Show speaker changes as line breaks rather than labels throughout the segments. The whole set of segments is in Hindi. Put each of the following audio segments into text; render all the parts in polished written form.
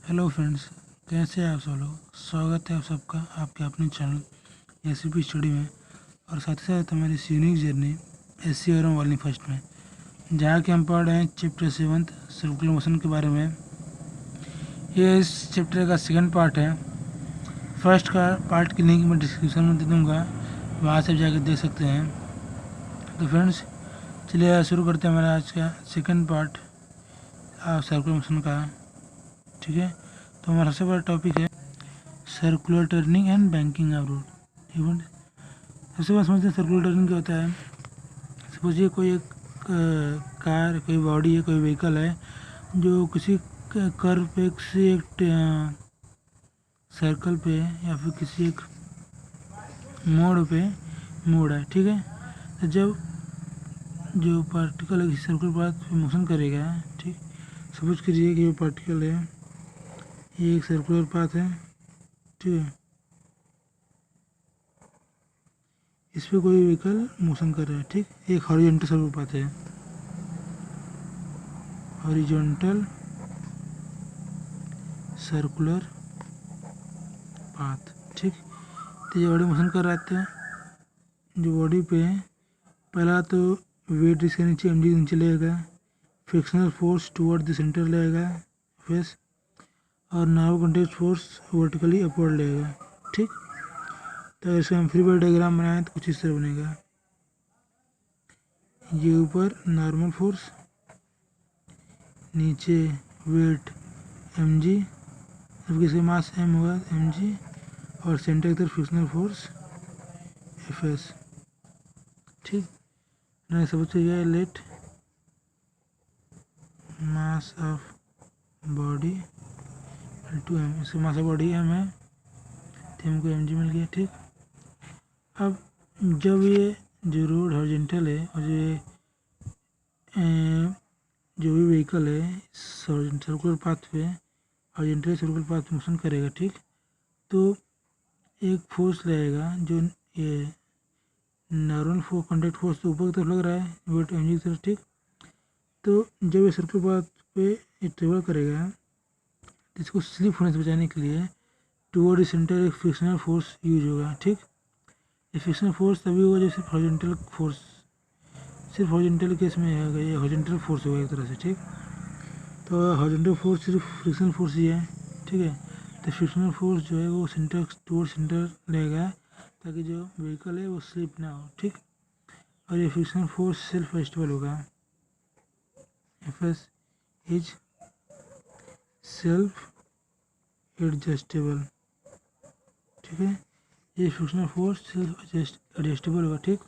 हेलो फ्रेंड्स, कैसे हैं आप सब लोग। स्वागत है आप सबका आपके अपने चैनल एसीपी स्टडी में और साथ ही साथ हमारी इस यूनिक जर्नी एससी और वाली फर्स्ट में, जहाँ के हम पढ़ रहे हैं चैप्टर 7 सर्कुलर मोशन के बारे में। ये इस चैप्टर का सेकंड पार्ट है। फर्स्ट का पार्ट की लिंक मैं डिस्क्रिप्शन में दे दूँगा, वहाँ से जाकर देख सकते हैं। तो फ्रेंड्स, चलिए शुरू करते हैं हमारा आज का सेकंड पार्ट सर्कुलर मोशन का। ठीक है, तो हमारा सबसे बड़ा टॉपिक है circular turning and banking of road event. सबसे पहले समझते हैं सर्कुलर टर्निंग क्या होता है। सपोजिए कोई एक कार, कोई बॉडी है, कोई व्हीकल है जो किसी कर्व पे, किसी एक सर्कल पे या फिर किसी एक मोड़ पे मोड़ है। ठीक है, तो जब जो पार्टिकल है किसी सर्कुलर पाथ पे मोशन करेगा, ठीक, सपोज कीजिए कि ये पार्टिकल है, ये एक सर्कुलर पाथ है। ठीक है, इस पर कोई व्हीकल मोशन कर रहा है। ठीक, एक हॉरिजॉन्टल सर्कुलर पाथ है, हॉरिजॉन्टल सर्कुलर पाथ। ठीक, तो ये बॉडी मोशन कर रहा था, जो बॉडी पे पहला तो वेट इसके नीचे एम जी नीचे लगेगा, frictional force toward the centre लगेगा फेस, और normal contact force vertically upward लगेगा। ठीक, तो इसका हम फ्री बॉडी डायग्राम बनाएं तो कुछ इस तरह बनेगा। ये ऊपर नॉर्मल फोर्स, नीचे वेट एम जी, जबकि इसका मास एम होगा एम जी, और सेंटर की तरफ फ्रिक्शनल फोर्स एफ एस। ठीक, नहीं सब चाहिए let mass of body to M, इसका मास ऑफ बॉडी एम है तो हमको एम जी मिल गया। ठीक, अब जब ये जो रोड हॉरिजॉन्टल है और जो भी व्हीकल है सर्कुलर पाथ पे हॉरिजॉन्टल सर्कुलर पाथ मोशन करेगा, ठीक, तो एक फोर्स लगेगा जो ये नॉर्मल फोर्स, कॉन्टैक्ट फोर्स तो ऊपर की तरफ लग रहा है, वेट एम जी की तरफ। ठीक, तो जब ये सर्कुलर पाथ पे ये ट्रेवल करेगा तो इसको स्लिप होने से बचाने के लिए टुवर्ड सेंटर एक फ्रिक्शनल फोर्स यूज होगा। ठीक, ये फ्रिक्शनल फोर्स तभी होगा जब सिर्फ हॉरिजॉन्टल फोर्स, सिर्फ हॉरिजॉन्टल केस में होगा, ये हॉरिजॉन्टल फोर्स होगा एक तरह से। ठीक, तो हॉरिजॉन्टल फोर्स सिर्फ फ्रिक्शनल फोर्स ही है। ठीक है, तो फ्रिक्शनल फोर्स जो है वो सेंटर टुवर्ड सेंटर रहेगा ताकि जो व्हीकल है वो स्लिप ना हो। ठीक, और ये फ्रिक्शनल फोर्स सेल्फ एडजस्टेबल होगा, F S is self adjustable. ठीक है, ये फ्रिक्शनल फोर्स सेल्फ एडजस्टेबल होगा। ठीक,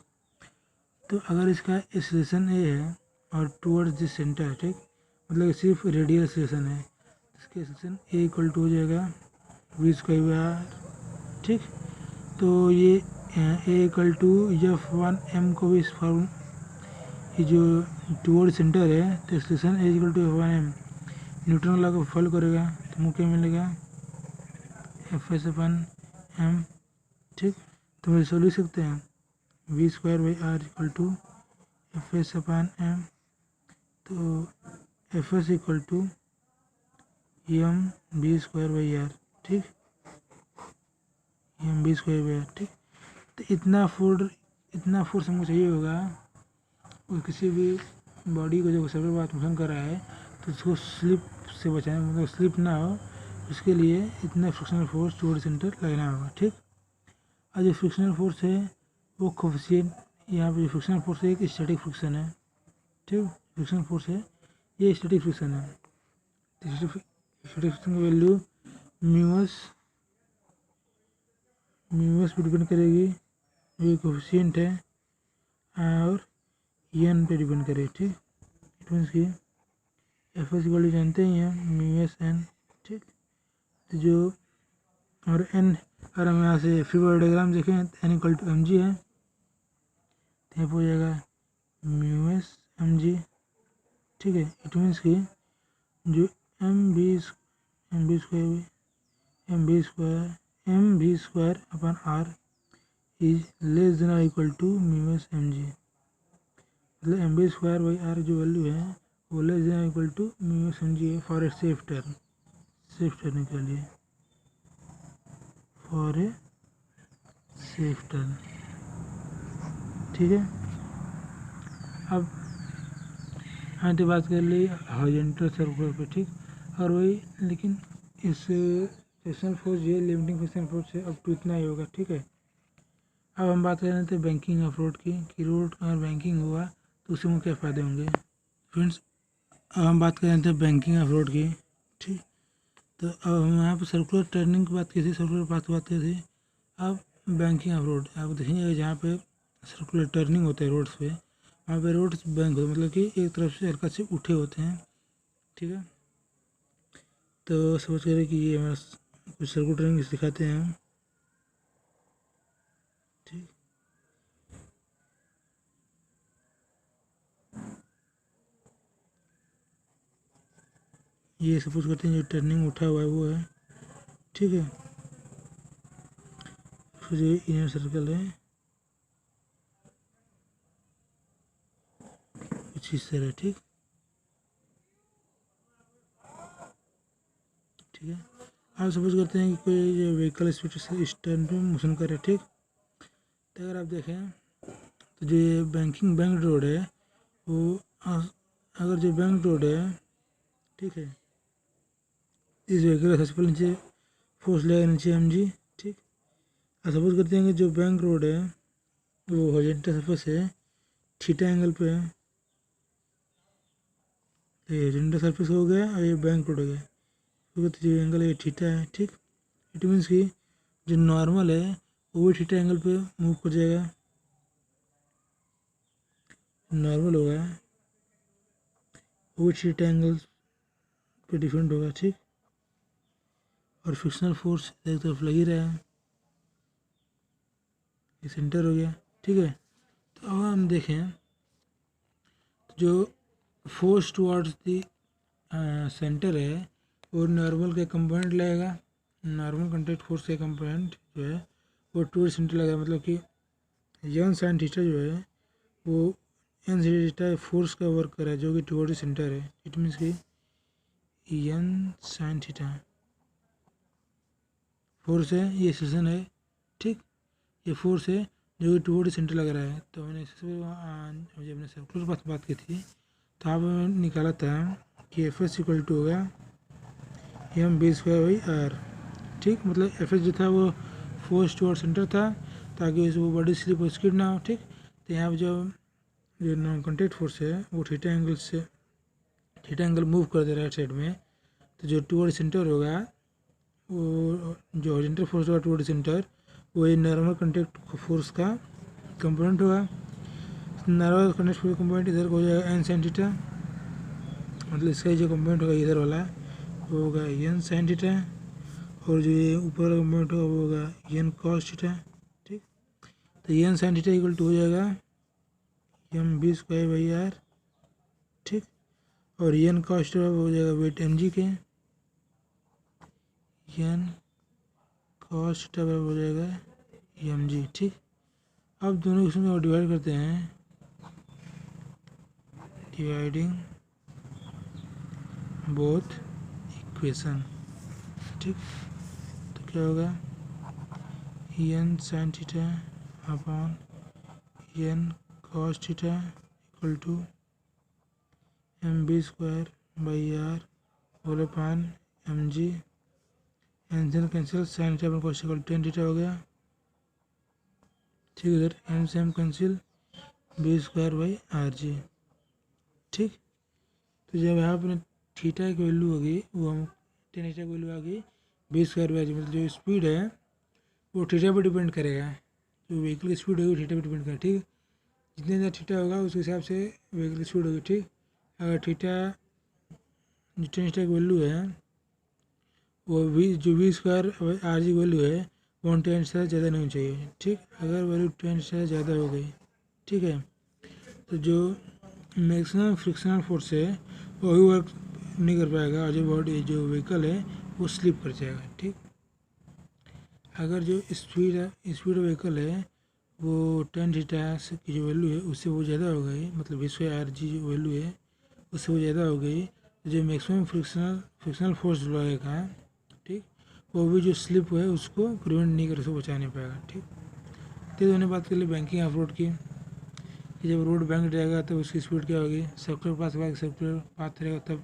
तो अगर इसका एक्सेलरेशन ए है और टुवर्ड्स दिस सेंटर, ठीक, मतलब सिर्फ रेडियल एक्सेलरेशन है, इसका एक्सेलरेशन ए इक्वल टू हो जाएगा वी स्क्वायर बाई आर। ठीक, तो ये A equal to F one M को भी इस फॉर्म, ये जो टुवर्ड सेंटर है तो acceleration A equal to F one M, Newton law को फॉलो करेगा तो हमको क्या मिलेगा, एफ एस अपन एम। ठीक, तो हम इसको लिख सकते हैं V square by R equal to F S upon M, तो F S equal to M B square by R. ठीक, M B square by R. ठीक, तो इतना फोर्स हमको चाहिए होगा और किसी भी बॉडी को जब सर्कुलर पाथ मोशन कर रहा है तो उसको स्लिप से बचाना, मतलब स्लिप ना हो, उसके लिए इतना फ्रिक्शनल फोर्स टुवर्ड सेंटर लगना होगा। ठीक, और जो फ्रिक्शनल फोर्स है वो कोफिशिएंट, यहाँ पे जो फ्रिक्शनल फोर्स है एक स्टैटिक फ्रिक्शन है। ठीक, फ्रिक्शनल फोर्स है ये स्टैटिक फ्रिक्शन है, स्टैटिक फ्रिक्शन की वैल्यू म्यूएस पे डिपेंड करेगी, ये कोफिशिएंट है, और एन पे डिपेंड करेगी। ठीक, इट मीन्स कि एफ एस की जानते ही हैं म्यूएस एन। ठीक, तो जो और एन, अगर हम यहाँ से फ्री बॉडी डायग्राम देखें तो एन इक्वल टू एम जी है, तो हो जाएगा म्यूएस एम जी। ठीक है, इट मीन्स कि जो m B square upon r is less than और equal to mu s m g, मतलब m B square by r जो वैल्यू है वो less than equal to mu s m जी है for a safe turn, safe turning के लिए, फॉर ए सेफ टर्न। ठीक है, अब हाँ तो बात कर ली हॉरिजॉन्टल सर्कुलर पे। ठीक, और वही लेकिन इस फ्रिक्शनल फोर्स ये लिमिटिंग फ्रिक्शनल फोर्स है, अब तो इतना ही होगा। ठीक है, अब हम बात कर रहे थे बैंकिंग ऑफ रोड की, कि रोड अगर बैंकिंग हुआ तो उससे मुझे क्या फ़ायदे होंगे। फ्रेंड्स, अब हम बात कर रहे थे बैंकिंग ऑफ रोड की। ठीक, तो अब हम यहाँ पर सर्कुलर टर्निंग की बात की थी, सर्कुलर पाथ की बात की थी। अब बैंकिंग ऑफ रोड आप देखेंगे जहाँ पे सर्कुलर टर्निंग होते हैं रोड्स पे, वहाँ पे रोड्स बैंक होते हैं, मतलब कि एक तरफ से हल्का से उठे होते हैं। ठीक है, तो समझ करें कि ये हमारा कुछ सर्कुलर टर्निंग दिखाते हैं हम। ठीक, ये सपोज करते हैं जो टर्निंग उठा हुआ है वो है। ठीक है, फिर ये इनर सर्कल है कुछ इस तरह। ठीक, ठीक है, आप सपोज करते हैं कि कोई व्हीकल स्पीड से इस टर्न पे मोशन करे। ठीक, तो अगर आप देखें तो जो ये बैंक रोड है वो अगर जो बैंक रोड है, ठीक है, इस व्हीकल का सबसे पहले नीचे फोर्स लगेगा, नीचे mg। ठीक, और सपोज करते हैं कि जो बैंक रोड है वो हॉरिजॉन्टल सरफेस है, थीटा एंगल पे है, ये हॉरिजॉन्टल सरफेस हो गया और ये बैंक रोड हो गया, क्योंकि जो एंगल है थीटा है। ठीक, इट मीन्स कि जो नॉर्मल है वो भी थीटा एंगल पे मूव कर जाएगा, नॉर्मल होगा वो भी थीटा एंगल पे डिफरेंट होगा। ठीक, और फ्रिक्शनल फोर्स एक तरफ लग ही रहा है, ये सेंटर हो गया। ठीक है, तो अब हम देखें तो जो फोर्स टुवर्ड्स दी सेंटर है वो नॉर्मल के कंपोनेंट लगेगा, नॉर्मल कॉन्टैक्ट फोर्स के कंपोनेंट जो है वो टुवर्ड सेंटर लगेगा, मतलब कि यन साइन थीटा जो है वो एन थीटा फोर्स का वर्क कर रहा है जो कि टुवर्ड सेंटर है। इट मीन्स कि एन साइन थीटा फोर्स है, ये सेशन है। ठीक, ये फोर्स है जो कि टुवर्ड सेंटर लग रहा है। तो मैंने जब मैंने सर्कुलर पाथ बात की थी तो आप निकाला था कि एफ एस इक्वल टू होगा M B square by R. ठीक, मतलब एफ एस जो था वो फोर्स टुवर्ड सेंटर था ताकि वो बॉडी स्लिप और स्किड ना हो। ठीक, तो यहाँ पर जो नॉन कॉन्टैक्ट फोर्स है वो थीटा एंगल से थीटा एंगल मूव कर दे रहा है साइड में, तो जो टुवर्ड सेंटर होगा वो जो हॉरिजॉन्टल फोर्स होगा टुवर्ड सेंटर वो ये नॉर्मल कॉन्टैक्ट फोर्स का कंपोनेंट होगा। नॉर्मल कॉन्टैक्ट फोर्स कंपोनेंट इधर हो जाएगा एन साइन थीटा, मतलब इसका जो कंपोनेंट होगा इधर वाला वो होगा एन साइन थीटा, और जो ये ऊपर वाला कंपोनेंट होगा वो होगा एन कॉस थीटा। ठीक, तो N sine theta equal to हो जाएगा M B square by R. ठीक, और एन कॉस थीटा हो जाएगा वेट एम जी के, एन कॉस थीटा हो जाएगा एम जी। ठीक, अब दोनों इसमें और डिवाइड करते हैं, डिवाइडिंग बोथ इक्वेशन। ठीक, तो क्या होगा n sine theta upon n cos theta equal to M B square by r whole upon m g, n से cancel, sine theta upon cos equal to tan हो गया। ठीक, इधर एम से m cancel, b square by are g. ठीक, तो जब यहाँ पर थीटा की वैल्यू होगी वो हम टेन थीटा की वैल्यू आ गई B square by are G, मतलब जो स्पीड है वो थीटा पर डिपेंड करेगा, जो व्हीकल की स्पीड होगी थीटा पर डिपेंड करेगा। ठीक, जितने ज़्यादा थीटा होगा उस हिसाब से व्हीकल की स्पीड होगी। ठीक, अगर थीटा जो टेन थीटा की वैल्यू है वो जो वी स्क्वायर आर जी की वैल्यू है वो 10 से ज़्यादा नहीं चाहिए। ठीक, अगर वैल्यू 10 से ज़्यादा हो गई, ठीक है, तो जो मैक्सिमम फ्रिक्शनल फोर्स है वो भी वर्क नहीं कर पाएगा और जो बॉडी जो व्हीकल है वो स्लिप कर जाएगा। ठीक, अगर जो स्पीड व्हीकल है वो 10 थीटा की जो वैल्यू है उससे वो ज़्यादा हो गई, मतलब वी स्क्वायर आर जी जो वैल्यू है उससे वो ज़्यादा हो गई, तो जो मैक्सिमम फ्रिक्शनल फोर्स लगेगा वो भी जो स्लिप है उसको प्रिवेंट नहीं कर, उसको बचा नहीं पाएगा। ठीक, तो हमने बात कर ली बैंकिंग ऑफ रोड की, कि जब रोड बैंक रहेगा तो उसकी स्पीड क्या होगी, सर्कुलर पाथ के बाद सर्कुलर पाथ रहेगा तब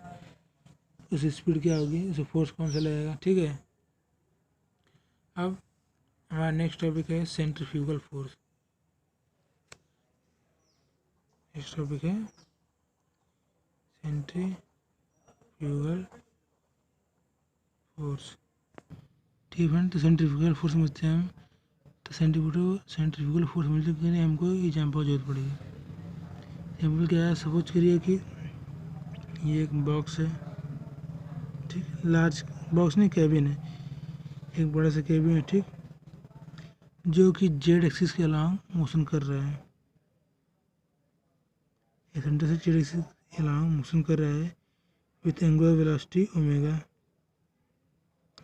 उसकी स्पीड क्या होगी, उसे फोर्स कौन सा लगेगा। ठीक है, अब हमारा नेक्स्ट टॉपिक है सेंट्रीफ्यूगल फोर्स। नेक्स्ट टॉपिक है सेंट्रीफ्यूगल फोर्स। ठीक है, तो सेंट्रीफ्यूगल फोर्स समझते हैं हम। तो सेंट्रीफ्यूगल फोर्स समझने के लिए हमको एग्जाम्पल की जरूरत पड़ेगी। एग्जाम्पल क्या है, सपोज करिए कि ये एक बॉक्स है। ठीक, लार्ज बॉक्स नहीं, कैबिन है, एक बड़ा सा कैबिन है। ठीक, जो कि जेड एक्सिस के अलांग मोशन कर रहा है, सेंटर से जेड एक्सिस के अलांग मोशन कर रहा है with angular velocity omega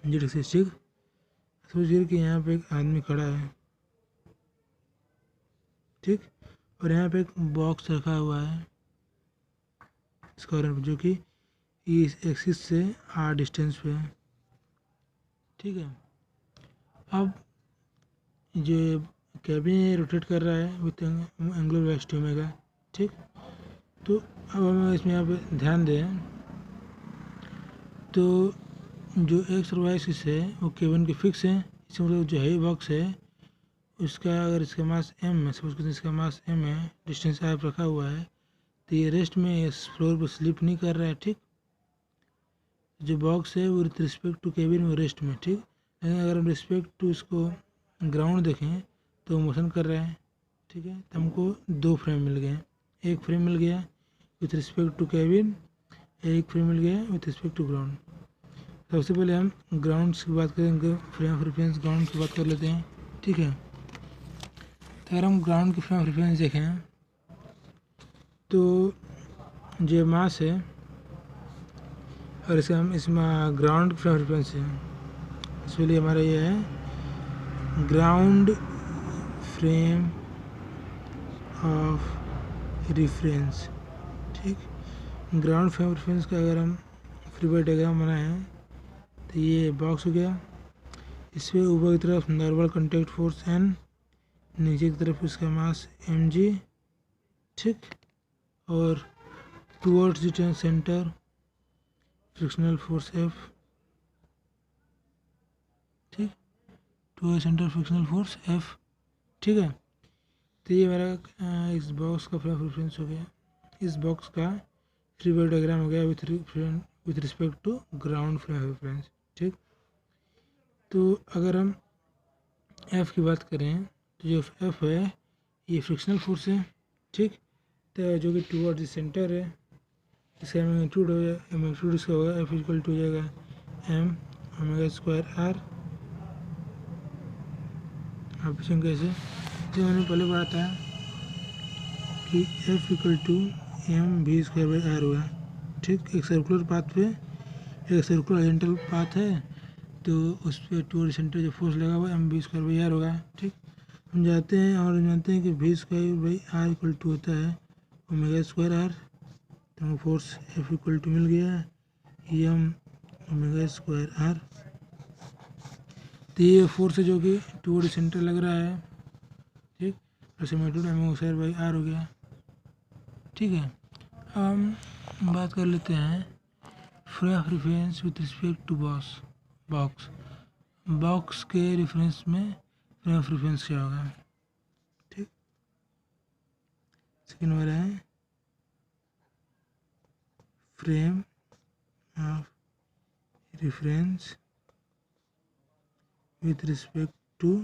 Z axis. ठीक, सोचिए कि यहाँ पे एक आदमी खड़ा है। ठीक, और यहाँ पे एक बॉक्स रखा हुआ है इस कॉर्नर पे, जो कि इस एक्सिस से आर डिस्टेंस पे है। ठीक है, अब जो कैबिन रोटेट कर रहा है विथ एंगुलर वेलोसिटी ओमेगा। ठीक, तो अब हम इसमें यहाँ पे ध्यान दें तो जो एक्स और वाई एक्सिस है वो कैबिन के फिक्स है। इसका मतलब जो है बॉक्स है उसका अगर इसका मास m है, सपोज इसका मास m है, डिस्टेंस r रखा हुआ है, तो ये रेस्ट में इस फ्लोर पर स्लिप नहीं कर रहा है। ठीक, जो बॉक्स है वो विथ रिस्पेक्ट टू केबिन में रेस्ट में। ठीक, लेकिन अगर हम रिस्पेक्ट टू इसको ग्राउंड देखें तो मोशन कर रहा है। ठीक है, तो हमको दो फ्रेम मिल गए, एक फ्रेम मिल गया विथ रिस्पेक्ट टू केबिन, एक फ्रेम मिल गया विथ रिस्पेक्ट टू ग्राउंड। सबसे पहले हम ग्राउंड की बात करेंगे, फ्रेम ऑफ रेफरेंस ग्राउंड की बात कर लेते हैं। ठीक है, तो अगर हम ग्राउंड की फ्रेम ऑफ रेफरेंस देखें तो जो मास है और इसका हम इसमें ग्राउंड फ्रेम ऑफ रेफरेंस है, इसके लिए हमारा ये है ग्राउंड फ्रेम ऑफ रेफरेंस। ठीक, ग्राउंड फ्रेम ऑफ रेफरेंस का अगर हम फ्री बॉडी डायग्राम बनाएं तो ये बॉक्स हो गया, इस पर ऊपर की तरफ नॉर्मल कॉन्टैक्ट फोर्स n, नीचे की तरफ इसका मास mg। ठीक, और towards the centre frictional force F। ठीक, towards centre frictional force F। ठीक है, तो ये हमारा इस बॉक्स का फ्रेम ऑफ रेफरेंस हो गया, इस बॉक्स का फ्री बॉडी डायग्राम हो गया with respect to ground frame of reference. ठीक, तो अगर हम F की बात करें तो जो F है ये फ्रिक्शनल फोर्स है। ठीक, तो जो कि टूवर्ड द सेंटर है, इसका मैग्नीट्यूड हो जाएगा, मैग्नीट्यूड इसका होगा F इक्वल टू हो जाएगा m ओमेगा स्क्वायर r। आप पूछेंगे कैसे, जो मैंने पहले पढ़ा था कि F equal to m v square by r हुआ। ठीक, एक सर्कुलर पाथ पे एक सर्कुलर ओरिएंटल पाथ है तो उस पर टूवर्ड सेंटर जो फोर्स लगा हुआ M B square by R होगा। ठीक, हम जानते हैं और जानते हैं कि V square by R equal to होता है ओमेगा स्क्वायर आर, तो हमें फोर्स एफ इक्वल टू मिल गया एम ओमेगा स्क्वायर आर। तो ये फोर्स है जो कि टूवर्ड सेंटर लग रहा है। ठीक, और magnitude M square by R हो गया। ठीक है, अब हम बात कर लेते हैं frame of reference with respect to box. Box के रेफरेंस में फ्रेम ऑफ रेफरेंस क्या होगा। ठीक, सेकेंड वाला है frame of reference with respect to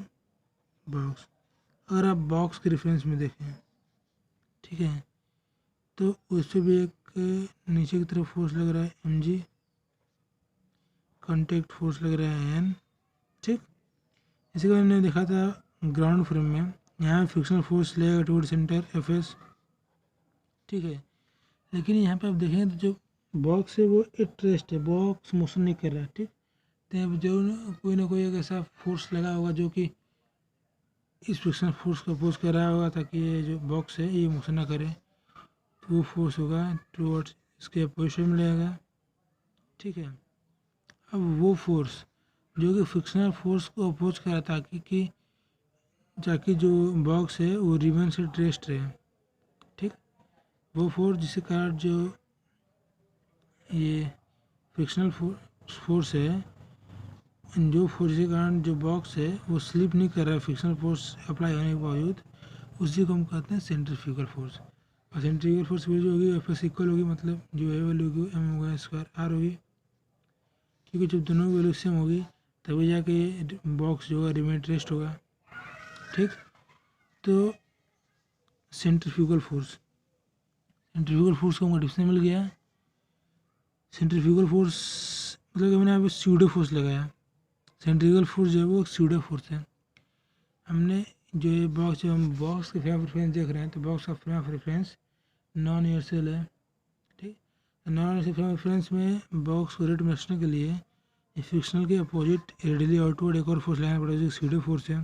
box. अगर आप बॉक्स के रेफरेंस में देखें, ठीक है, तो उस पर भी एक नीचे की तरफ फोर्स लग रहा है mg, कॉन्टैक्ट फोर्स लग रहा है n। ठीक, इसी का हमने देखा था ग्राउंड फ्रेम में, यहाँ फ्रिक्शनल फोर्स लगेगा टूवर्ड सेंटर fs। ठीक है, लेकिन यहाँ पे आप देखें तो जो बॉक्स है वो एट रेस्ट है, बॉक्स मोशन नहीं कर रहा है। ठीक, तो अब जो कोई ना कोई एक ऐसा फोर्स लगा होगा जो कि इस फ्रिक्शनल फोर्स को अपोज कर रहा होगा ताकि ये जो बॉक्स है ये मोशन ना करे, तो वो फोर्स होगा टूवर्ड्स इसके अपोजिशन में लगेगा। ठीक है, अब वो फोर्स जो कि फ्रिक्शनल फोर्स को अपोज करा ताकि जो बॉक्स है वो रिबन से रेस्ट रहे। ठीक, वो फोर्स जिसके कारण जो ये फ्रिक्शनल फोर्स है, जो फोर्स के कारण जो बॉक्स है वो स्लिप नहीं कर रहा है फ्रिक्शनल फोर्स अप्लाई होने के बावजूद, उसी को हम कहते हैं सेंट्रीफ्यूगल फोर्स। और सेंट्रीफ्यूगल फोर्स वैल्यू जो होगी एफ एस इक्वल होगी, मतलब जो ए वैल्यू होगी एम होगा स्क्वायर आर होगी, क्योंकि जब दोनों वैल्यू सेम होगी तभी जाके बॉक्स जो होगा रिमेन रेस्ट होगा। ठीक, तो सेंट्रीफ्यूगल फोर्स को हमको डिफिनेशन मिल गया। सेंट्रीफ्यूगल फोर्स मतलब कि मैंने यहाँ पे स्यूडो फोर्स लगाया। सेंट्रीफ्यूगल फोर्स जो है वो स्यूडो फोर्स है। हमने जो ये बॉक्स, जब हम बॉक्स के फ्रेम ऑफ रेफरेंस देख रहे हैं तो बॉक्स का frame of reference non universal है। ठीक, non universal frame of reference में बॉक्स को रेट में रखने के लिए फ्रिक्शनल के अपोजिट रेडियली आउटवर्ड एक और फोर्स लगाना पड़ेगा जो स्यूडो फोर्स है।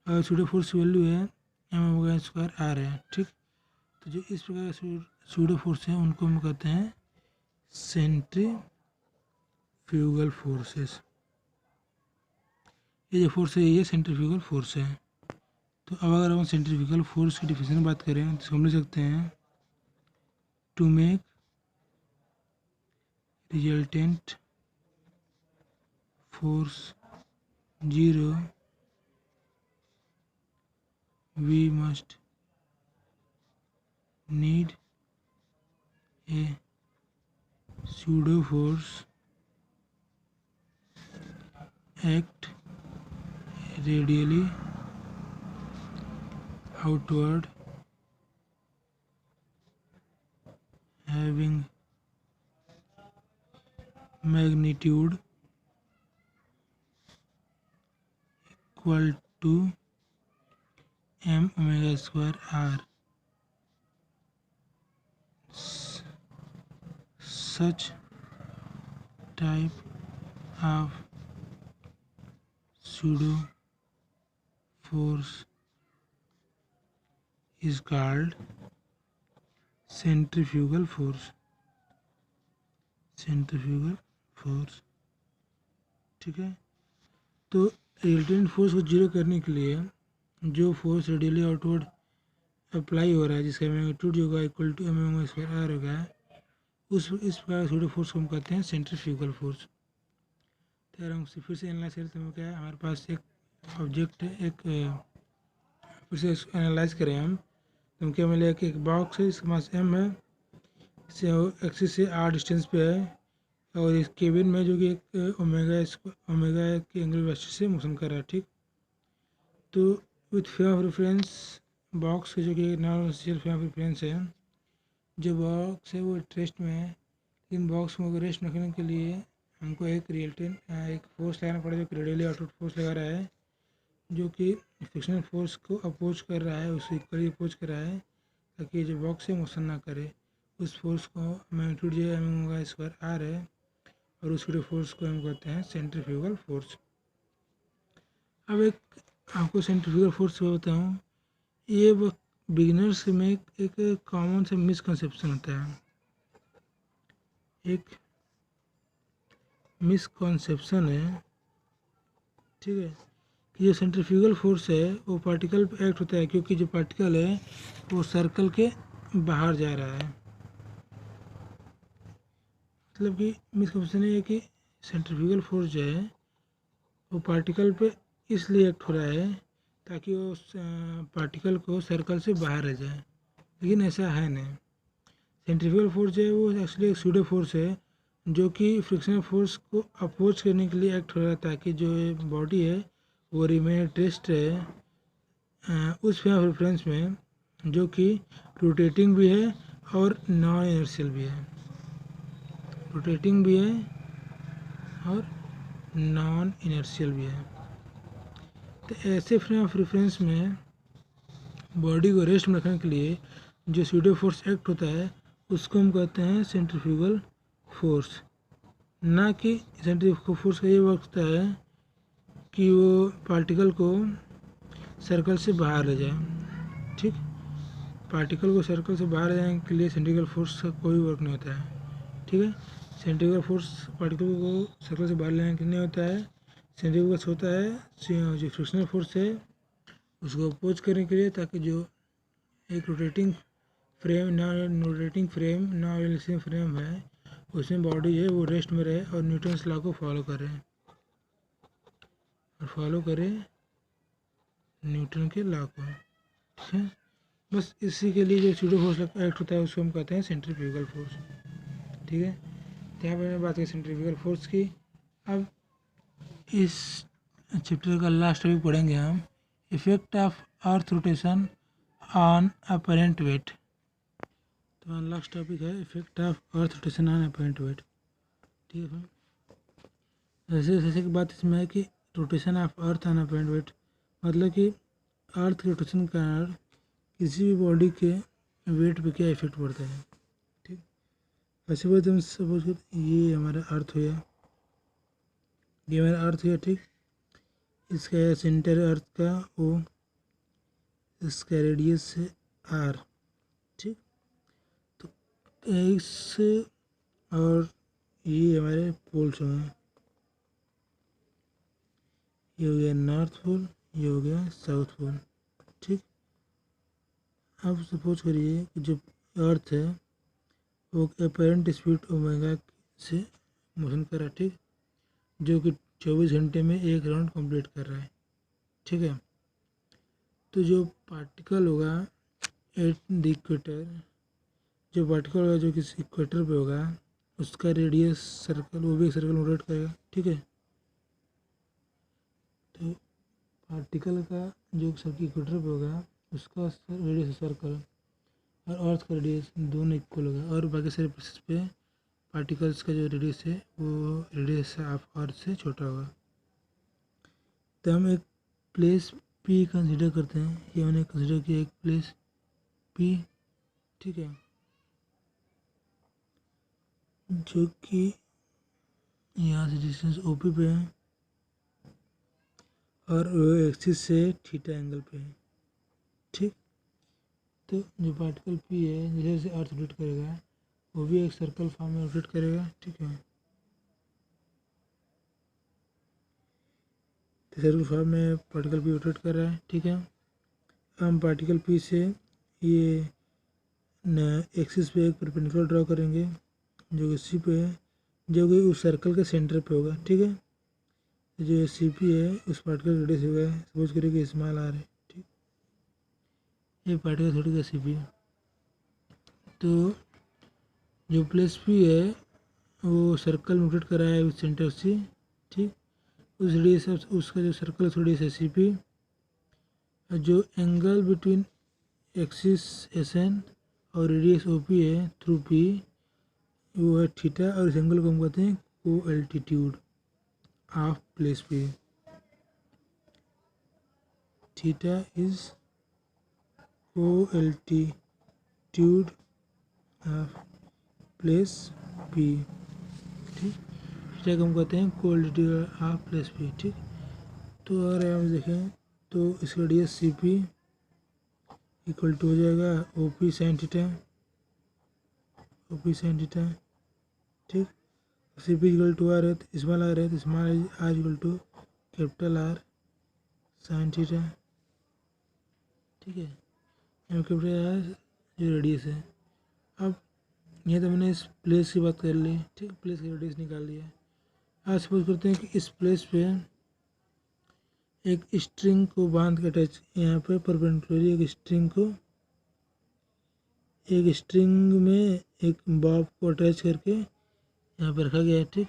और स्यूडो फोर्स की वैल्यू है एम होगा स्क्वायर आर है। ठीक, तो जो इस प्रकार का स्यूडो फोर्स है उनको हम कहते हैं सेंट्रीफ्यूगल फोर्सेस। ये जो फोर्स है ये सेंट्रीफ्यूगल फोर्स है। तो अब अगर हम सेंट्रीफ्यूगल फोर्स की डिफिनेशन बात करें तो हम लिख सकते हैं to make resultant force zero we must need a pseudo force act radially outward having magnitude equal to m omega square r. Such type of pseudo force is called centrifugal force. Centrifugal force. ठीक है, तो रिजल्टेंट फोर्स को जीरो करने के लिए जो फोर्स रेडियली आउटवर्ड अप्लाई हो रहा है जिसका मैग्नीट्यूड जो होगा equal to M M square R होगा, इस प्रकार स्यूडो फोर्स को हम कहते हैं सेंट्रीफ्यूगल फोर्स। तो अगर हम फिर से एनालाइज करें तो क्या है, हमारे पास एक ऑब्जेक्ट है, एक फिर से एनालाइज करें हम तो हम क्या मिलेगा कि एक बॉक्स है इसके पास एम है, से एक्सिस से आर डिस्टेंस पे है, और इस केबिन में जो कि एक ओमेगा के एंगल वेलोसिटी से मोशन कर रहा है। ठीक, तो with frame of reference box के जो कि नॉन फ्रेम ऑफ रेफरेंस है, जो बॉक्स है वो रेस्ट में है, लेकिन बॉक्स को रेस्ट रखने के लिए हमको एक फोर्स लगाना पड़ेगा जो कि रेडियली आउटवर्ड फोर्स लगा रहा है, जो कि फ्रिक्शनल फोर्स को अपोज कर रहा है, उसको इक्वली अपोज कर रहा है ताकि जो बॉक्स है मोशन ना करे। उस फोर्स को मैग्नीट्यूड जो एम होगा स्क्वायर आर है, और उस फोर्स को हम कहते हैं सेंट्रीफ्यूगल फोर्स। अब एक आपको सेंट्रीफ्यूगल फोर्स बताऊँ, ये बिगिनर्स में एक कॉमन से मिसकंसेप्शन होता है। एक मिसकंसेप्शन है, ठीक है, कि जो सेंट्रीफ्यूगल फोर्स है वो पार्टिकल पे एक्ट होता है, क्योंकि जो पार्टिकल है वो सर्कल के बाहर जा रहा है। मतलब कि मिसकंसेप्शन है कि सेंट्रीफ्यूगल फोर्स जो है वो पार्टिकल पे इसलिए एक्ट हो रहा है ताकि वो पार्टिकल को सर्कल से बाहर रह जाए, लेकिन ऐसा है नहीं। सेंट्रीफ्यूगल फोर्स जो है वो एक्चुअली एक स्यूडो फोर्स है जो कि फ्रिक्शनल फोर्स को अपोज करने के लिए एक्ट हो रहा है ताकि जो बॉडी है वो रिमेन रेस्ट है उस फ्रेम ऑफ रेफरेंस में जो कि रोटेटिंग भी है और नॉन इनर्शियल भी है। रोटेटिंग भी है और नॉन इनर्शियल भी है। तो ऐसे फ्रेम ऑफ रेफरेंस में बॉडी को रेस्ट में रखने के लिए जो स्यूडो फोर्स एक्ट होता है उसको हम कहते हैं सेंट्रीफ्यूगल फोर्स। ना कि सेंट्रीफ्यूगल फोर्स का ये वर्क होता है कि वो पार्टिकल को सर्कल से बाहर ले जाए। ठीक, पार्टिकल को सर्कल से बाहर ले जाने के लिए सेंट्रीफ्यूगल फोर्स का कोई वर्क नहीं होता है। ठीक है, सेंट्रीफ्यूगल फोर्स पार्टिकल को सर्कल से बाहर ले जाने के लिए नहीं होता है, सेंट्रीफ्यूगल होता है जो फ्रिक्शनल फोर्स है उसको अपोज करने के लिए, ताकि जो एक रोटेटिंग फ्रेम नॉन फ्रेम है उसमें बॉडी है वो रेस्ट में रहे और न्यूटन्स लॉ को फॉलो करे न्यूटन के लॉ को। ठीक है, बस इसी के लिए जो सूडो फोर्स एक्ट होता है उसको हम कहते हैं सेंट्रीफ्यूगल फोर्स। ठीक है, तो यहाँ पर मैंने बात की सेंट्रीफ्यूगल फोर्स की। अब इस चैप्टर का लास्ट टॉपिक पढ़ेंगे हम, effect of earth rotation on apparent wait. तो हमारा लास्ट टॉपिक है effect of earth rotation on apparent weight. ठीक है, जैसे की बात इसमें है कि rotation of earth on apparent wait मतलब कि अर्थ के रोटेशन का किसी भी बॉडी के वेट पे क्या इफेक्ट पड़ता है। ठीक, ऐसे बात हम सपोज कर ये हमारा अर्थ हो गया, ये हमारा अर्थ हुआ। ठीक, इसका सेंटर अर्थ का ओ, इसका रेडियस है आर। ठीक, तो इस और ये हमारे पोल्स हैं, ये हो गया नॉर्थ पोल, ये हो गया साउथ पोल। ठीक, अब सपोज करिए कि जो अर्थ है वो अपरेंट स्पीड ओमेगा से मोशन कर रहा है। ठीक, जो कि 24 घंटे में एक राउंड कंप्लीट कर रहा है। ठीक है, तो जो पार्टिकल होगा एट द इक्वेटर, जो पार्टिकल होगा जो किसी इक्वेटर पे होगा उसका रेडियस सर्कल, वो भी एक सर्कल में रोटेट करेगा। ठीक है, तो पार्टिकल का जो सर्कल इक्वेटर पे होगा उसका रेडियस सर्कल और अर्थ का रेडियस दोनों इक्वल होगा, और बाकी सारे प्लेसेस पे पार्टिकल्स का जो रेडियस है वो रेडियस ऑफ अर्थ से छोटा होगा। तो हम एक प्लेस पी कंसीडर करते हैं, ये मैंने कंसीडर किया एक प्लेस पी। ठीक है, जो कि यहाँ से डिस्टेंस ओपी पे है और एक्सिस से थीटा एंगल पे है। ठीक, तो जो पार्टिकल पी है जैसे जैसे अर्थ रोटेट करेगा वो भी एक सर्कल फॉर्म में रोटेट करेगा। ठीक है, तो सर्कल फॉर्म में पार्टिकल पी रोटेट कर रहा है। ठीक है, हम पार्टिकल पी से ये एक्सिस पे एक परपेंडिकुलर ड्रॉ करेंगे जो कि सी पे है, जो कि उस सर्कल के सेंटर पे होगा। ठीक है, जो सी पी है उस पार्टिकल रेडियस होगा, सपोज करिए कि स्मॉल आर है। ठीक, ये पार्टिकल थोड़ी का सी पी है, तो जो प्लेस पी है वो सर्कल रोटेट कर रहा है उस सेंटर से। ठीक, उस रेडियस उसका जो सर्कल रेडियस है सी पी, जो angle between axis S N और रेडियस ओ पी है थ्रू पी वो है थीटा, और इस एंगल को हम कहते हैं को altitude of place P. Theta is को एल्टीट्यूड ऑफ प्लेस पी। ठीक, थीटा को हम कहते हैं को एल्टीट्यूड ऑफ प्लेस पी। ठीक, तो अगर हम देखें तो इसका radius c p equal to हो जाएगा o p sine theta, o p sine theta. ठीक, c p equal to r है तो स्मॉल आर है तो small r equal to capital R sine theta. ठीक है, कैपिटल आर जो रेडियस है। अब ये तो मैंने इस प्लेस की बात कर ली। ठीक, प्लेस का रेडियस निकाल लिया। आज सपोज करते हैं कि इस प्लेस पे एक स्ट्रिंग को बांध के अटैच, यहाँ पे परपेंडिकुलरली एक स्ट्रिंग में एक बॉब को अटैच करके यहाँ पर रखा गया है। ठीक,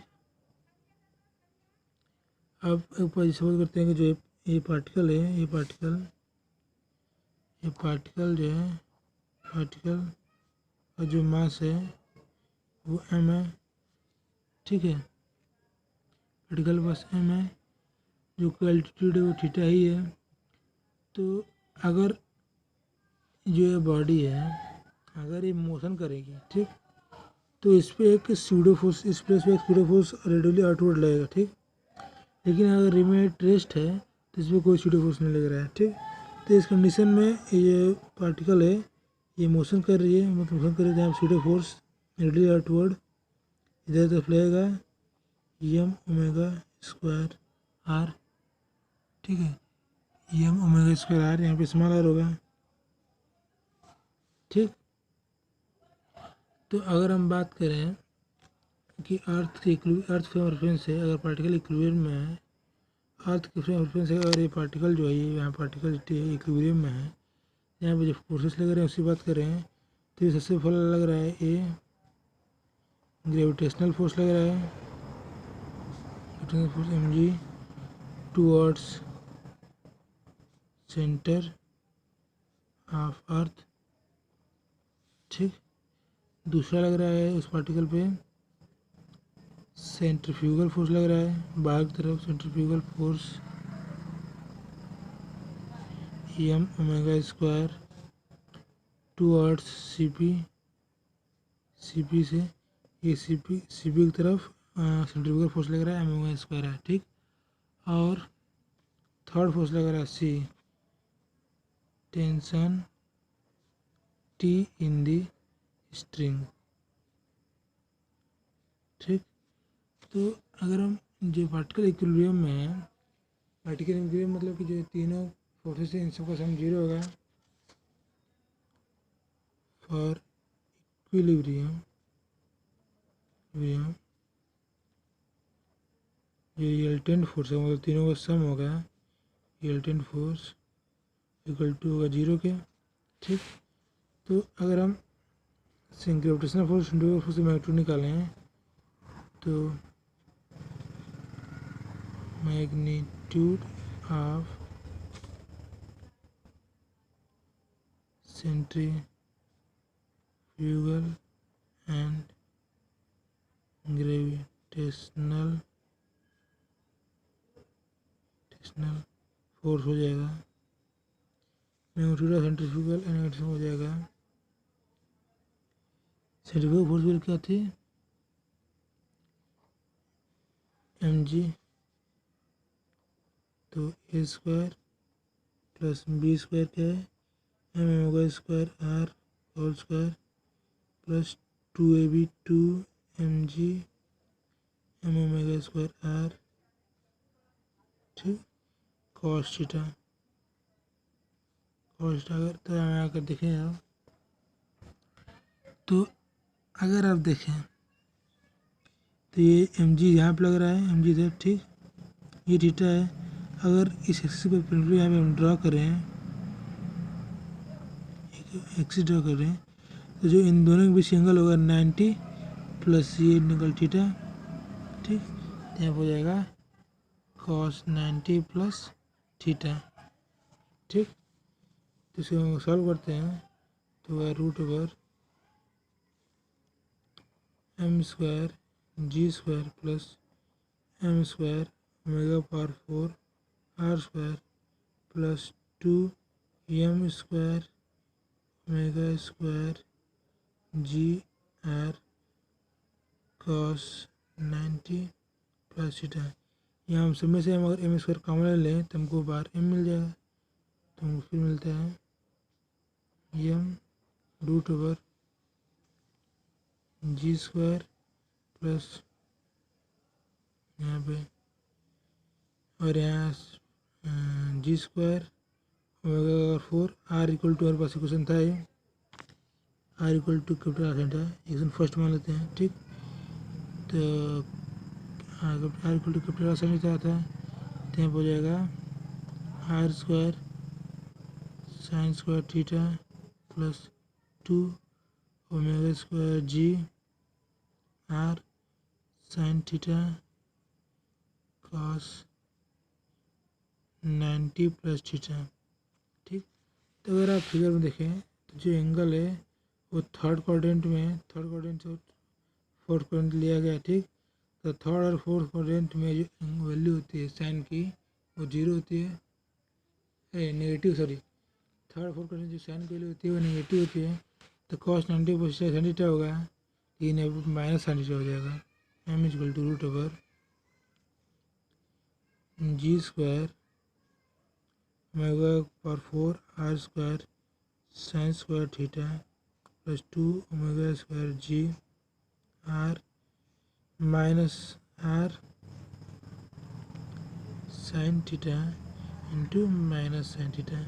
अब एक बार सपोज करते हैं कि जो ये पार्टिकल है, ये पार्टिकल जो है, पार्टिकल का जो मास है वो m है। ठीक है, पार्टिकल बस m है, जो कि एल्टीट्यूड है वो थीटा ही है। तो अगर जो ये बॉडी है अगर ये मोशन करेगी, ठीक, तो इस पर एक सूडो फोर्स, इस प्लेस पे एक सूडो फोर्स रेडियली आउटवर्ड लगेगा। ठीक, लेकिन अगर रिमेट रेस्ट है तो इसमें कोई सूडो फोर्स नहीं लग रहा है। ठीक, तो इस कंडीशन में ये पार्टिकल है ये मोशन कर रही है, मतलब मोशन कर रही है जहाँ सूडो फोर्स रेडियली आउटवर्ड इधर तरफ लगेगा, एम ओमेगा स्क्वायर आर, ठीक है। एम ओमेगा स्क्वायर आर, यहाँ पे स्मॉल आर होगा, ठीक। तो अगर हम बात करें कि अर्थ फ्रेम रेफरेंस से अगर पार्टिकल इक्विलिब्रियम में है, अर्थ के फ्रेम रेफरेंस से अगर ये पार्टिकल जो है ये यहाँ पार्टिकल इक्विलिब्रियम में है, यहाँ पे जो फोर्सेस लग रहे हैं उसकी बात कर रहे हैं, तो ये सबसे पहले लग रहा है ए ग्रेविटेशनल फोर्स लग रहा है, gravitational force M G towards centre of earth, ठीक। दूसरा लग रहा है उस पार्टिकल पे सेंट्रीफ्यूगल फोर्स लग रहा है, बाहर की तरफ centrifugal force M omega square towards C P से ये सी पी की तरफ सेंट्रीफ्यूगल फोर्स लग रहा है, एम ओमेगा स्क्वायर है, ठीक। और थर्ड फोर्स लग रहा है सी टेंशन टी इन दी स्ट्रिंग, ठीक। तो अगर हम जो पार्टिकल इक्विलिब्रियम में है, पार्टिकल इक्विलिब्रियम मतलब कि जो तीनों फोर्सेस हैं इन सबका सम जीरो होगा फॉर इक्विलिब्रियम, जो रिजल्टेंट फोर्स है मतलब तीनों का सम होगा, रिजल्टेंट फोर्स इक्वल टू होगा जीरो के, ठीक। तो अगर हम ग्रेविटेशनल फोर्स सेंट्रीफ्यूगल फोर्स से मैग्नीट्यूड निकालें तो magnitude of centrifugal and gravitational force हो जाएगा, magnitude of centrifugal and gravitational हो जाएगा। सेंट्रीफ्यूगल फोर्स भी क्या थी एम जी, तो A square plus B square क्या है M omega square R whole square plus 2ab 2mg M omega square are, ठीक। कॉस थीटा अगर तो हमें अगर देखें आप, तो अगर आप देखें तो ये एम जी यहाँ पर लग रहा है, एम जी इधर, ठीक। ये थीटा है, अगर इस एक्सिस पर परपेंडिकुलर यहाँ पे हम ड्रा करें, एक्सिस ड्रा कर रहे हैं, तो जो इन दोनों के बीच एंगल होगा 90 प्लस ये एंगल थीटा, ठीक। यहाँ हो जाएगा cos 90 प्लस थीटा, ठीक। तो इसे हम सॉल्व करते हैं तो वह root over M square G square plus M square omega power 4 are square plus 2 M square omega square ji R cos 90 plus theta. यहाँ हम सब में से हम अगर एम स्क्वायर कॉमन ले लें तो हमको बाहर एम मिल जाएगा, तो हमको फिर मिलता है एम रूट ओवर जी स्क्वायर प्लस यहाँ पे और यहाँ g square omega 4 r equal to, हमारे पास इक्वेशन था ये r equal to capital R centre, equation first मान लेते हैं, ठीक। तो r equal to capital R centre आता है तो यहाँ हो जाएगा r square sine square theta plus 2 omega square जी r sine theta cos 90 plus theta, ठीक। तो अगर आप फिगर में देखें तो जो एंगल है वो थर्ड क्वाड्रेंट में, थर्ड क्वाड्रेंट से फोर्थ क्वाड्रेंट लिया गया, ठीक। तो थर्ड और फोर्थ क्वाड्रेंट में जो वैल्यू होती है साइन की वो जीरो होती है, negative, sorry, third fourth quadrant जो साइन की वैल्यू होती है वो नेगेटिव होती है, तो कॉस 90 प्लस साइन थीटा होगा, लेकिन माइनस साइन थीटा हो जाएगा, M equal to root over ji square omega power 4 are square sine square theta plus 2 omega square ji R minus R sine theta into minus sine theta,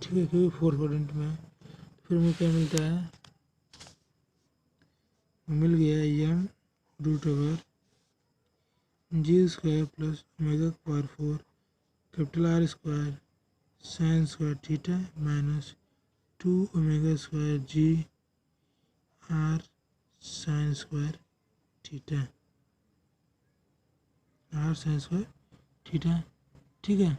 ठीक है, क्योंकि फोर्थ क्वाड्रेंट में। फिर मुझे क्या मिलता है, मिल गया यम रूट ओवर जी square plus omega power 4 capital R square sine square theta minus 2 omega square जी r sine square theta, r sine square theta, ठीक है।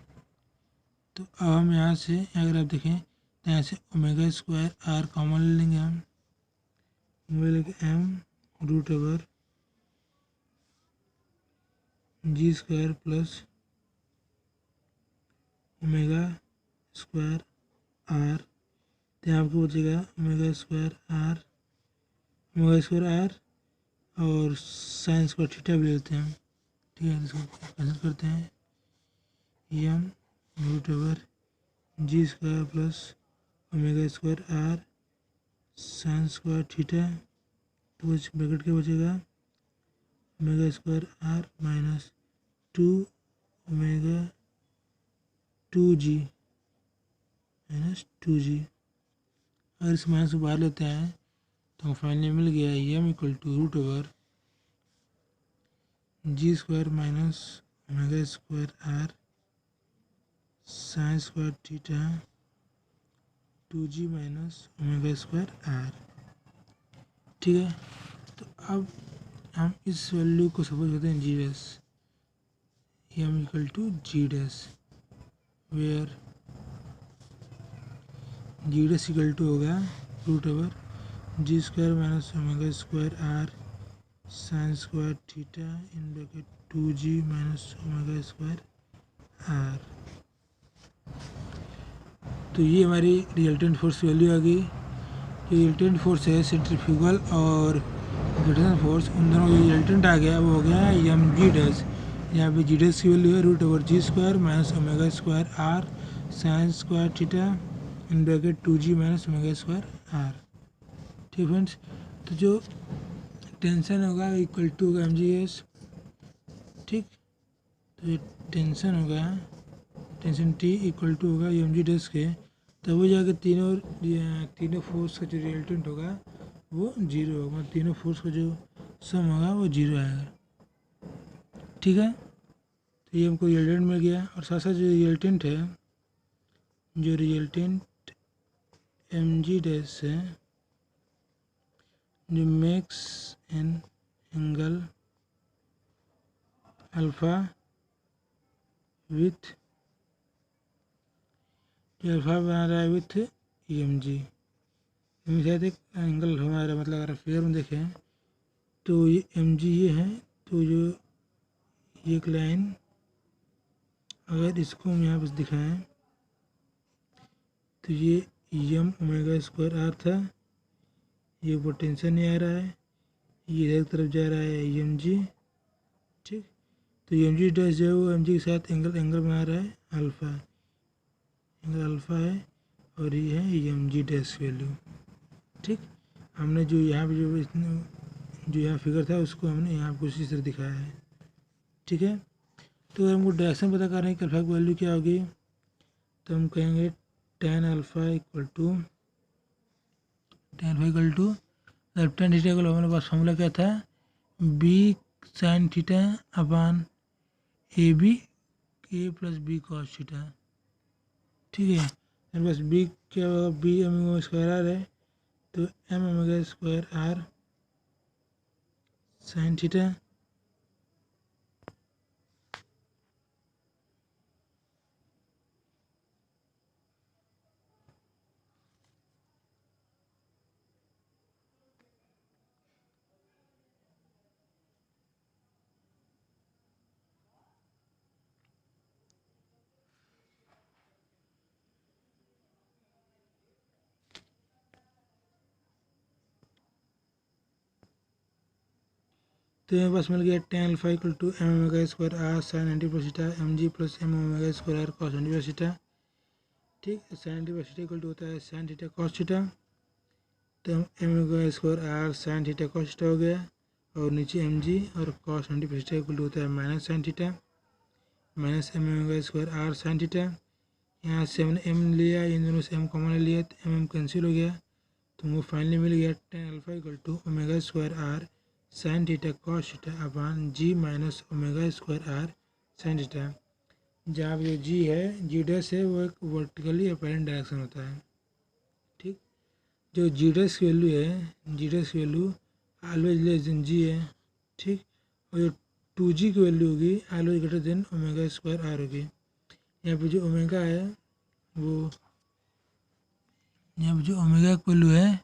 तो अब हम यहाँ से अगर आप देखें तो यहाँ से ओमेगा स्क्वायर आर कॉमन ले लेंगे हम, लेंगे M root over ji square plus omega square are, तो यहाँ आपको बचेगा ओमेगा स्क्वायर आर और साइन स्क्वायर थीटा भी लेते हैं, ठीक है। इसको कैंसिल करते हैं, M root over ji square plus omega square are sine square theta, तो ब्रैकेट क्या बचेगा, omega square R minus 2 omega 2g minus 2g। अगर इस माइनस को बाहर लेते हैं तो फाइनली मिल गया M equal to root over ji square minus omega square are sine square theta 2g minus omega square are, ठीक है। तो अब हम इस वैल्यू को सपोज करते हैं g dash, m equal to g dash, where g dash equal to होगा root over ji square minus omega square are sine square theta in bracket 2g minus omega square are. तो ये हमारी रिजल्टेंट फोर्स वैल्यू आ गई। रिजल्टेंट फोर्स है सेंट्रीफ्यूगल और ग्रेविटेशनल फोर्स, उन दोनों का रिजल्टेंट आ गया, वो हो गया एम जी डैश। यहाँ पे जी डैश की वैल्यू है root over ji square minus omega square are sine square theta in bracket 2g minus omega square are, ठीक फ्रेंड्स। तो जो टेंशन होगा इक्वल टू होगा एम जी एस, ठीक। तो ये टेंशन होगा, टेंशन टी इक्वल टू होगा एम जी डैश के, तब वो जाके तीनों फोर्स का जो रिजल्टेंट होगा वो जीरो होगा, तीनों फोर्स का जो सम होगा वो जीरो आएगा, ठीक है। तो ये हमको रिजल्टेंट मिल गया। और साथ साथ जो रिजल्टेंट है, जो रिजल्टेंट एम जी डैश है, जो makes an angle alpha with, alpha बना रहा है विथ एम जी, शायद एक एंगल हमारा, मतलब अगर फिगर में देखें तो ये एम जी ये है, तो जो एक लाइन अगर इसको हम यहाँ पर दिखाएं तो ये एम ओमेगा स्क्वायर आर था, ये पोटेंशियल नहीं आ रहा है, ये इधर तरफ जा रहा है एम जी, ठीक। तो एम जी डैश जो है वो एम जी के साथ एंगल बना रहा है अल्फ़ा, एंगल अल्फ़ा है, और ये है एम जी डैश वैल्यू, ठीक। हमने जो यहाँ पे जो यहाँ फिगर था उसको हमने यहाँ कुछ इस तरह दिखाया है, ठीक है। तो अगर हमको डायरेक्शन पता करने की अल्फा की वैल्यू क्या होगी, तो हम कहेंगे tan alpha equal to tan theta का हमारे पास फॉर्मूला क्या था, B sine theta upon A B A plus B cos theta, ठीक है। मेरे पास बी क्या होगा, बी ओमेगा स्क्वायर आर है, तो m omega square are sine theta तो मेरे पास मिल गया tan alpha equal to m omega square are sine 90 plus theta m g plus m omega square r cos 90 plus theta, ठीक। Sine 90 plus theta equal to होता है साइन थीटा कॉस थीटा, तो m omega square are sine theta cos theta हो गया, और नीचे एम जी और cos 90 plus theta equal to होता है minus sine theta, minus M omega square are sine theta. यहाँ से हमने एम लिया, इन दोनों से एम कॉमन लिया तो एम कैंसिल हो गया, तो वो फाइनली मिल गया tan alpha equal to omega square are sine theta cos theta upon G minus omega square are sine theta. जहाँ जो जी है, जी डैश है, वो एक वर्टिकली अपेरेंट डायरेक्शन होता है। ठीक, जो जी डैश की वैल्यू है, जी डैश की value always less than G है। ठीक, और जो 2g की वैल्यू होगी always greater than omega square R होगी। यहाँ पे जो ओमेगा है वो, यहाँ पे जो ओमेगा की वैल्यू है,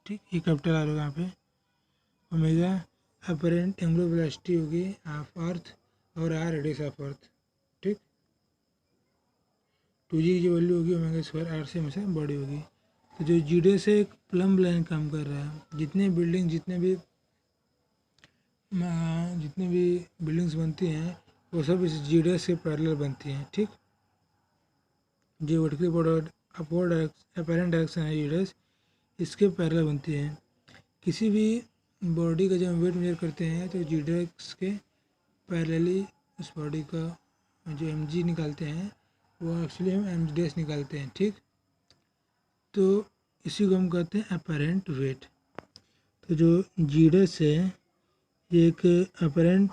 ठीक, ये कैपिटल आर होगा यहाँ पे। ओमेगा अपरेंट एंगुलर वेलोसिटी होगी ऑफ अर्थ और आर रेडियस ऑफ अर्थ। ठीक, 2g की जो वैल्यू होगी ओमेगा स्क्वायर आर से हमेशा बड़ी होगी। तो जो जी डे से एक प्लम लाइन काम कर रहा है, जितने भी बिल्डिंग्स बनती हैं वो सब इस जी डे से पैरेलल बनती हैं। ठीक, जो vertically border upward apparent direction है जी डे, इसके पैरेलल बनती हैं। किसी भी बॉडी का जब हम वेट मेजर करते हैं तो जी डेक्स के पैरेलली उस बॉडी का जो एम जी निकालते हैं वो एक्चुअली हम एम डैश निकालते हैं। ठीक, तो इसी को हम कहते हैं अपेरेंट वेट। तो जो जी डैश है ये एक अपेरेंट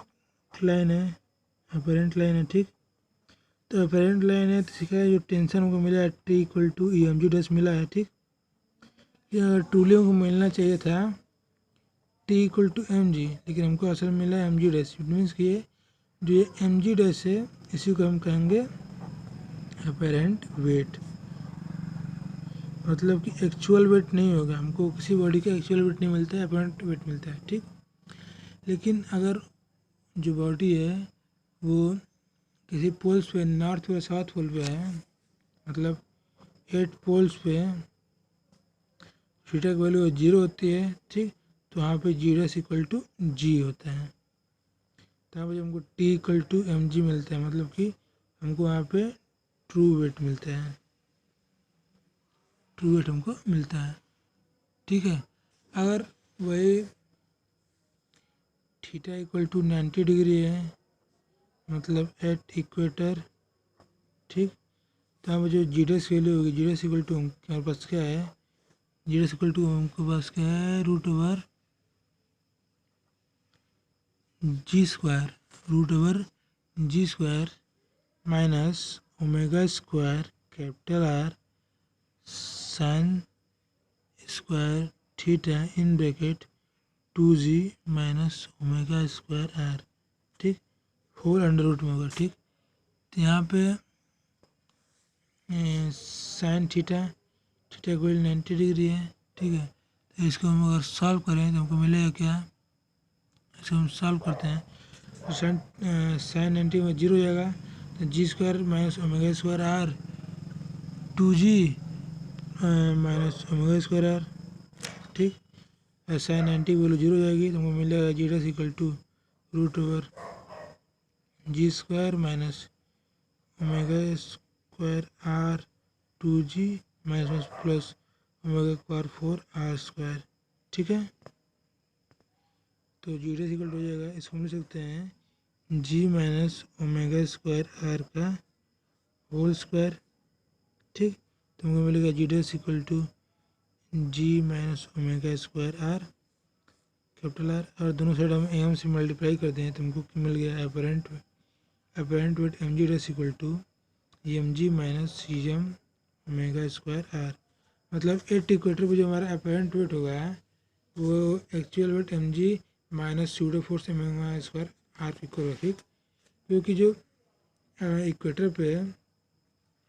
लाइन है। ठीक, तो अपेरेंट लाइन है तो सीखा जो टेंशन हमको मिला है T equal to E M G dash मिला है। ठीक, ये टूलियों को मिलना चाहिए था T equal to M G, लेकिन हमको असल मिला है M G dash. It means कि ये जो ये एम जी डैश है इसी को हम कहेंगे अपेरेंट वेट। मतलब कि एक्चुअल वेट नहीं होगा, हमको किसी बॉडी का एक्चुअल वेट नहीं मिलता है, अपेरेंट वेट मिलता है। ठीक, लेकिन अगर जो बॉडी है वो किसी पोल्स पे नॉर्थ या साउथ पोल पे है, मतलब 8 पोल्स पे थीटा की वैल्यू 0 होती है। ठीक, तो वहाँ पे G dash equal to G होता है। तो यहाँ पे हमको T equal to M G मिलता है, मतलब कि हमको वहाँ पे ट्रू वेट मिलता है, ट्रू वेट हमको मिलता है। ठीक है, अगर वही थीटा इक्वल टू 90 डिग्री है, मतलब एट इक्वेटर। ठीक, तो यहाँ पर जो जी डैश वैल्यू होगी, जी डैश इक्वल टू हमारे पास क्या है, जी डैश इक्वल टू हमको पास क्या है, root over ji square minus omega square capital R sine square theta in bracket 2g minus omega square are. ठीक, होल अंडर रूट में होगा। ठीक, तो यहाँ पे साइन थीटा की वैल्यू 90 डिग्री है। ठीक है, तो इसको हम अगर सॉल्व करें तो हमको मिलेगा क्या, इसको हम सॉल्व करते हैं तो साइन 90 में 0 हो जाएगा, तो g square minus omega square r 2g minus omega square are. ठीक, साइन 90 की वैल्यू 0 हो जाएगी तो हमको मिलेगा g dash equal to root over ji square minus omega square r 2g minus plus omega square 4 are square. ठीक है, तो जी डैश इक्वल हो जाएगा, इसको हम लिख सकते हैं g minus omega square r का होल स्क्वायर। ठीक, तो हमको मिलेगा g dash equal to g minus omega square r capital R, और दोनों साइड हम एम से मल्टीप्लाई करते हैं तो हमको मिल गया apparent weight M G dash equal to M G minus C M omega square R. मतलब 8 इक्वेटर पर जो हमारा अपेरेंट वेट होगा वो actual weight M G minus pseudo force omega square R equal होगा। ठीक, क्योंकि जो इक्वेटर पे,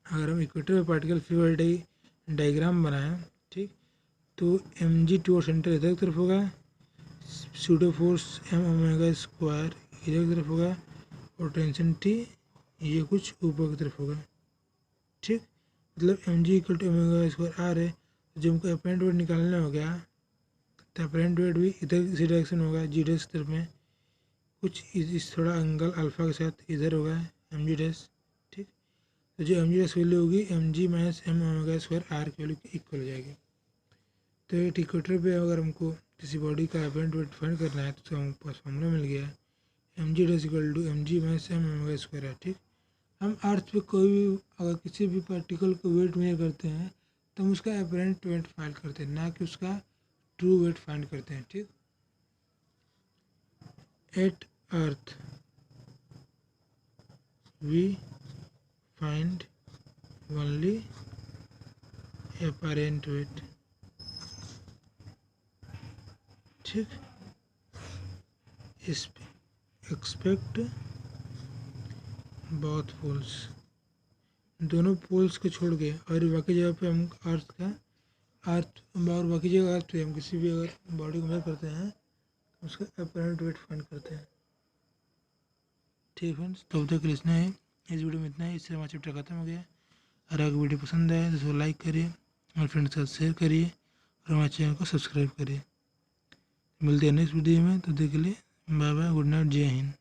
अगर हम इक्वेटर पे पार्टिकल फ्री बॉडी डायग्राम बनाएं, ठीक, तो एम जी टू सेंटर इधर की तरफ होगा, pseudo force M omega square इधर की तरफ होगा, और टेंशन टी ये कुछ ऊपर की तरफ होगा। ठीक, मतलब M G equal to omega square are है, जो हमको अपेरेंट वेट निकालना हो गया तो अपेरेंट वेट भी इधर इसी डायरेक्शन होगा, जी डैश की तरफ में, कुछ इस थोड़ा एंगल अल्फा के साथ इधर होगा एम जी डैश। ठीक, तो जो एम जी डैश वैल्यू होगी M G minus M omega square R की वैल्यू इक्वल हो जाएगी। तो एक इक्वेटर पे अगर हमको किसी बॉडी का अपेरेंट वेट फाइंड करना है तो हमको पास फॉर्मूला मिल गया है M G dash equal to M G minus M omega square are. ठीक, हम अर्थ पे कोई भी अगर किसी भी पार्टिकल को वेट मेजर करते हैं तो हम उसका अपरेंट वेट फाइंड करते हैं, ना कि उसका ट्रू वेट फाइंड करते हैं। ठीक, at earth we find only apparent weight. ठीक, एक्सपेक्ट बोथ पोल्स, दोनों पोल्स को छोड़ के और बाकी जगह पे हम अर्थ और बाकी जगह अर्थ पे हम किसी भी अगर बॉडी को मेजर करते हैं तो उसका अपरेंट वेट फाइंड करते हैं। ठीक फ्रेंड्स, तो अब तक के लिए इतना है, इस वीडियो में इतना ही। इससे हमारा चैप्टर खत्म हो गया। अगर आपको वीडियो पसंद आए तो उसको लाइक करिए और फ्रेंड्स के साथ शेयर करिए और हमारे चैनल को सब्सक्राइब करिए। मिलते हैं नेक्स्ट वीडियो में, तो देख के लिए बाय बाय, गुड नाइट, जय हिंद।